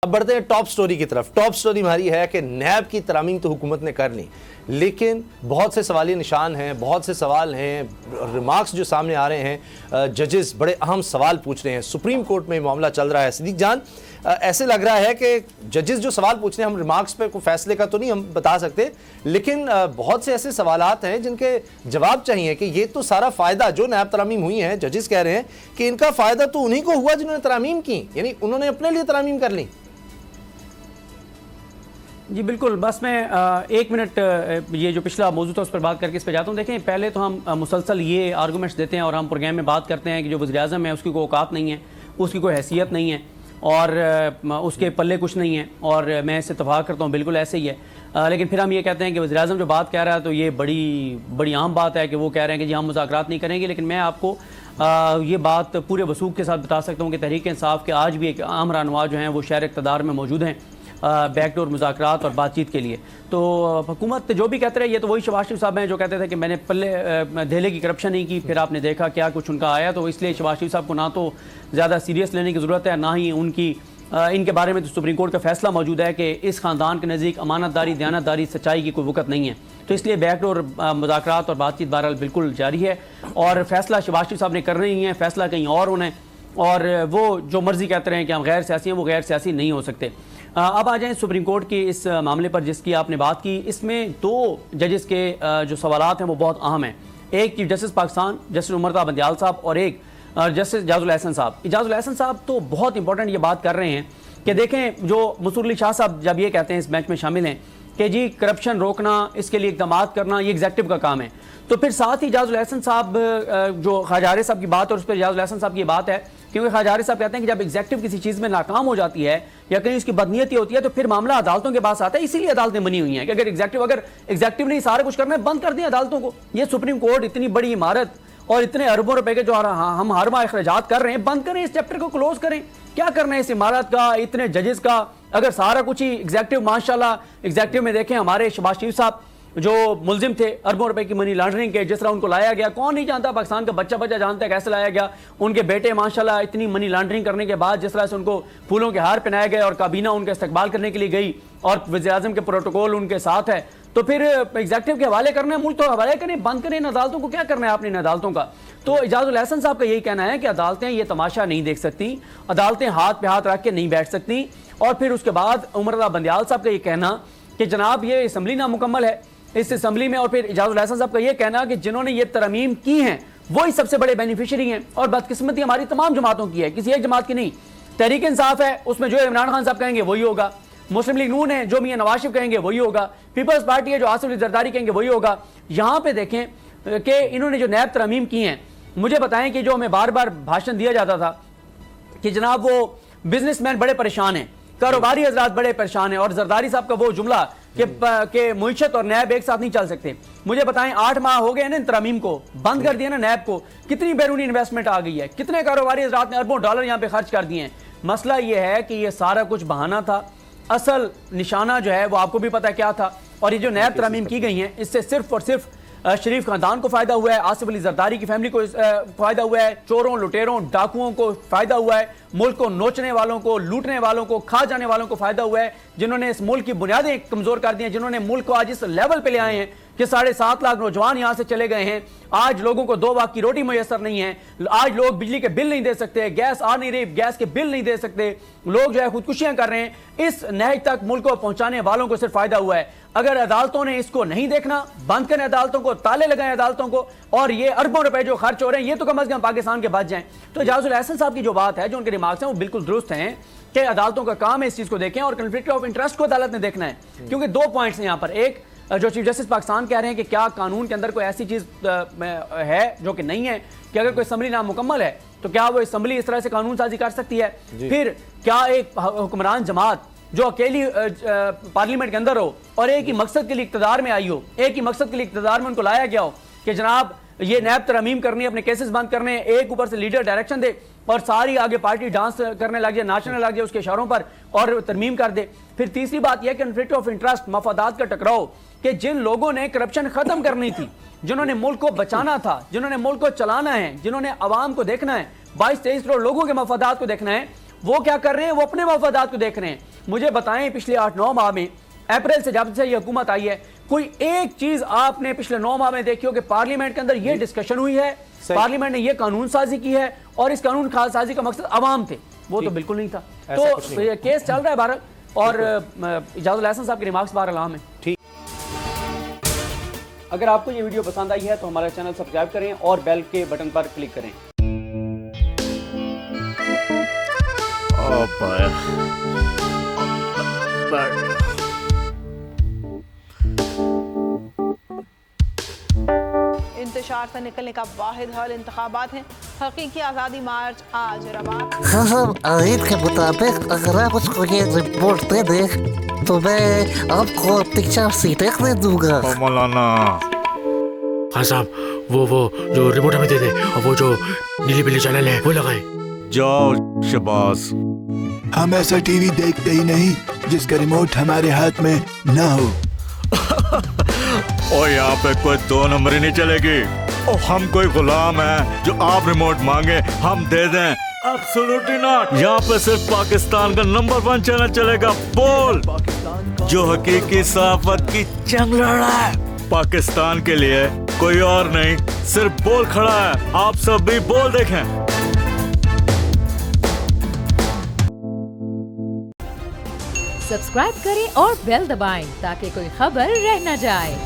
अब बढ़ते हैं टॉप स्टोरी की तरफ। टॉप स्टोरी हमारी है कि नैब की तरामीम तो हुकूमत ने कर ली, लेकिन बहुत से सवालिया निशान हैं, बहुत से सवाल हैं, रिमार्क्स जो सामने आ रहे हैं, जजेस बड़े अहम सवाल पूछ रहे हैं। सुप्रीम कोर्ट में मामला चल रहा है। सिद्दीक जान, ऐसे लग रहा है कि जजेस जो सवाल पूछ रहे हैं, हम रिमार्क्स पे कोई फैसले का तो नहीं हम बता सकते, लेकिन बहुत से ऐसे सवालात हैं जिनके जवाब चाहिए कि ये तो सारा फ़ायदा जो नैब तरामीम हुई हैं, जजेस कह रहे हैं कि इनका फ़ायदा तो उन्हीं को हुआ जिन्होंने तरामीम की, यानी उन्होंने अपने लिए तरामीम कर ली। जी बिल्कुल, बस मैं एक मिनट ये जो पिछला मौजूद था उस पर बात करके इस पर जाता हूँ। देखें, पहले तो हम मुसलसल ये आर्गूमेंट्स देते हैं और हम प्रोग्राम में बात करते हैं कि जो वज़ीर-ए-आज़म है उसकी कोई औकात नहीं है, उसकी कोई हैसियत नहीं है और उसके पल्ले कुछ नहीं है, और मैं इससे इत्तफ़ाक़ करता हूँ, बिल्कुल ऐसे ही है। लेकिन फिर हम ये कहते हैं कि वज़ीर-ए-आज़म जो बात कह रहा है तो ये बड़ी आम बात है कि वो कह रहे हैं कि जी हम मुज़ाकरात नहीं करेंगे। लेकिन मैं आपको ये बात पूरे वसूख के साथ बता सकता हूँ कि तहरीक इंसाफ के आज भी एक अहम रहनुमा जो हैं वो शहर इक़्तिदार में मौजूद हैं बैकडोर मुज़ाकरात और बातचीत के लिए। तो हुकूमत जो भी कहते रहे, ये तो वही शहबाज शरीफ साहब हैं जो कहते थे कि मैंने पल्ले धेले की करप्शन नहीं की, फिर आपने देखा क्या कुछ उनका आया। तो इसलिए शहबाज शरीफ साहब को ना तो ज़्यादा सीरियस लेने की ज़रूरत है, ना ही उनकी इनके बारे में तो सुप्रीम कोर्ट का फैसला मौजूद है कि इस ख़ानदान के नज़दीक अमानतदारी, दयानतदारी, सच्चाई की कोई वक़्त नहीं है। तो इसलिए बैकडोर मुज़ाकरात और बातचीत बहरहाल बिल्कुल जारी है और फैसला शहबाज शरीफ साहब ने करना ही है, फैसला कहीं और होना है। और वो जो मर्जी कहते रहे कि हम गैर सियासी हैं, वो गैर सियासी नहीं हो सकते। अब आ जाएं सुप्रीम कोर्ट के इस मामले पर जिसकी आपने बात की। इसमें दो जजेस के जो सवालात हैं वो बहुत अहम हैं। एक chief justice Pakistan justice Umar Bandial sahab और एक जस्टिस इजाजुल अहसन साहब। इजाजुल अहसन साहब तो बहुत इंपॉर्टेंट ये बात कर रहे हैं कि देखें, जो मसूर अली शाह साहब जब ये कहते हैं, इस बेंच में शामिल हैं कि जी करप्शन रोकना, इसके लिए इक़दाम करना ये एग्जेक्टिव का काम है, तो फिर साथ ही इजाजुल अहसन साहब जो ख्वाजा साहब की बात है उस पर इजाजुल अहसन साहब की बात है, क्योंकि ख्वाजा साहब कहते हैं कि जब एग्जेक्टिव किसी चीज़ में नाकाम हो जाती है या कहीं उसकी बदनीयती होती है तो फिर मामला अदालतों के पास आता है। इसीलिए अदालतें बनी हुई हैं कि अगर एग्जेक्टिव नहीं सारा कुछ करना है, बंद कर दें अदालतों को। ये सुप्रीम कोर्ट इतनी बड़ी इमारत और इतने अरबों रुपए के जो हम हर माह अखराजात कर रहे हैं, बंद करें, इस चैप्टर को क्लोज करें। क्या करना है इस इमारत का, इतने जजेस का, अगर सारा कुछ ही एग्जेक्टिव, माशाल्लाह एग्जेक्टिव में देखें हमारे शहबाज शरीफ साहब जो मुलजिम थे अरबों रुपए की मनी लॉन्ड्रिंग के, जिस तरह उनको लाया गया, कौन नहीं जानता, पाकिस्तान का बच्चा जानता है कैसे लाया गया। उनके बेटे माशाल्लाह इतनी मनी लॉन्ड्रिंग करने के बाद जिस तरह से उनको फूलों के हार पहनाए गए और काबीना उनका इस्तकबाल करने के लिए गई और वज़ीर-ए-आज़म के प्रोटोकॉल उनके साथ है, तो फिर एग्जेक्टिव के हवाले करना है, मुल्क तो हवाले करें, बंद करें इन अदालतों को। क्या करना है आपने इन अदालतों का? तो इजाजुल अहसन साहब का यही कहना है कि अदालतें ये तमाशा नहीं देख सकती, अदालतें हाथ पे हाथ रख के नहीं बैठ सकती। और फिर उसके बाद उमर बंदियाल साहब का ये कहना कि जनाब ये असम्बली नामुकम्मल है, इस असम्बली में, और फिर इजाजुल अहसन साहब का ये कहना कि जिन्होंने ये तरमीम की हैं वही सबसे बड़े बेनिफिशरी हैं और बदकिस्मती हमारी तमाम जमातों की है, किसी एक जमात की नहीं। तहरीक इंसाफ है, उसमें जो इमरान खान साहब कहेंगे वही होगा। मुस्लिम लीग नून है, जो मियां नवाज शरीफ कहेंगे वही होगा। पीपल्स पार्टी है, जो आसिफ अली जरदारी कहेंगे वही होगा। यहाँ पे देखें कि इन्होंने जो नैब तरमीम की हैं, मुझे बताएं कि जो हमें बार बार भाषण दिया जाता था कि जनाब वो बिजनेसमैन बड़े परेशान हैं, कारोबारी हजरात बड़े परेशान हैं, और जरदारी साहब का वो जुमला कि मुईशत और नैब एक साथ नहीं चल सकते। मुझे बताएं 8 माह हो गए ना इन तरमीम को, बंद कर दिया ना नैब को, कितनी बैरूनी इन्वेस्टमेंट आ गई है, कितने कारोबारी हजरात ने अरबों डॉलर यहाँ पे खर्च कर दिए हैं। मसला ये है कि ये सारा कुछ बहाना था, असल निशाना जो है वो आपको भी पता क्या था। और ये जो नैब तरमीम की गई हैं इससे सिर्फ और सिर्फ शरीफ खानदान को फायदा हुआ है, आसिफ अली जरदारी की फैमिली को फायदा हुआ है, चोरों, लुटेरों, डाकुओं को फायदा हुआ है, मुल्क को नोचने वालों को, लूटने वालों को, खा जाने वालों को फायदा हुआ है, जिन्होंने इस मुल्क की बुनियादें कमजोर कर दी हैं, जिन्होंने मुल्क को आज इस लेवल पे ले आए हैं कि 7.5 लाख नौजवान यहां से चले गए हैं। आज लोगों को 2 वक्त की रोटी मुयसर नहीं है, आज लोग बिजली के बिल नहीं दे सकते, गैस आ नहीं रही, गैस के बिल नहीं दे सकते, लोग जो है खुदकुशियां कर रहे हैं। इस नहज तक मुल्क को पहुंचाने वालों को सिर्फ फायदा हुआ है। अगर अदालतों ने इसको नहीं देखना, बंद करें अदालतों को, ताले लगाएं अदालतों को, और ये अरबों रुपए जो खर्च हो रहे हैं ये तो कम अज कम पाकिस्तान के बच जाएं। तो इजाजुल अहसन साहब की जो बात है, जो उनके रिमार्क्स हैं वो बिल्कुल दुरुस्त हैं कि अदालतों का काम है इस चीज को देखें और कॉन्फ्लिक्ट ऑफ इंटरेस्ट को अदालत ने देखना है। क्योंकि 2 पॉइंट्स हैं यहाँ पर। एक, जो चीफ जस्टिस पाकिस्तान कह रहे हैं कि क्या कानून के अंदर कोई ऐसी चीज है जो कि नहीं है कि अगर कोई असम्बली नामुकम्मल है तो क्या वो असम्बली इस तरह से कानून साजी कर सकती है? फिर क्या एक हुक्मरान जमात जो अकेली पार्लियामेंट के अंदर हो और एक ही मकसद के लिए इक़्तिदार में आई हो, एक ही मकसद के लिए इक़्तिदार में उनको लाया गया हो कि जनाब ये नैब तरमीम करनी है, अपने केसेस बंद करने, एक ऊपर से लीडर डायरेक्शन दे और सारी आगे पार्टी डांस करने लग जाए, नाचने लग जाए उसके इशारों पर और तरमीम कर दे। फिर तीसरी बात यह कि कॉन्फ्लिक्ट ऑफ इंटरेस्ट, मफादात का टकराव, कि जिन लोगों ने करप्शन खत्म करनी थी, जिन्होंने मुल्क को बचाना था, जिन्होंने मुल्क को चलाना है, जिन्होंने आवाम को देखना है, 22-23 करोड़ लोगों के मफादात को देखना है, वो क्या कर रहे हैं? वो अपने मफादात को देख रहे हैं। मुझे बताएं पिछले 8-9 माह में, अप्रैल से जब से ये हुकूमत आई है, कोई एक चीज आपने पिछले 9 माह में देखी हो कि पार्लियामेंट के अंदर ये डिस्कशन हुई है, पार्लियामेंट ने ये कानून साजी की है और इस कानून साजी का मकसद अवाम थे? वो तो बिल्कुल नहीं था। तो ये केस चल रहा है बहरहाल, और इजाजुल हसन साहब के रिमार्क्स बहरहाल आम है। ठीक, अगर आपको ये वीडियो पसंद आई है तो हमारा चैनल सब्सक्राइब करें और बेल के बटन पर क्लिक करें। इंतशार से निकलने का वाहिद हल इंतखाबात हैं। हकीकी आज़ादी मार्च आज रवाना। हम आयत के मुताबिक अगर आप उसको ये रिपोर्ट दे दें तो मैं आपको अपनी 4 सीटें दे दूंगा। मौलाना खान साहब, वो जो रिपोर्ट हमें दे दे और वो जो नीली पीली चैनल है वो लगाए। जाओ शबाज। हम ऐसा टीवी देखते ही नहीं जिसका रिमोट हमारे हाथ में ना हो। और यहाँ पे कोई 2 नंबर ही नहीं चलेगी। और हम कोई गुलाम है जो आप रिमोट मांगे हम दे दें? Absolutely not. यहाँ पे सिर्फ पाकिस्तान का नंबर 1 चैनल चलेगा, बोल, जो हकीकी सहाफत की जंग लड़ रहा है पाकिस्तान के लिए, कोई और नहीं, सिर्फ बोल खड़ा है। आप सब भी बोल देखें। सब्सक्राइब करें और बेल दबाएं ताकि कोई खबर रह न जाए।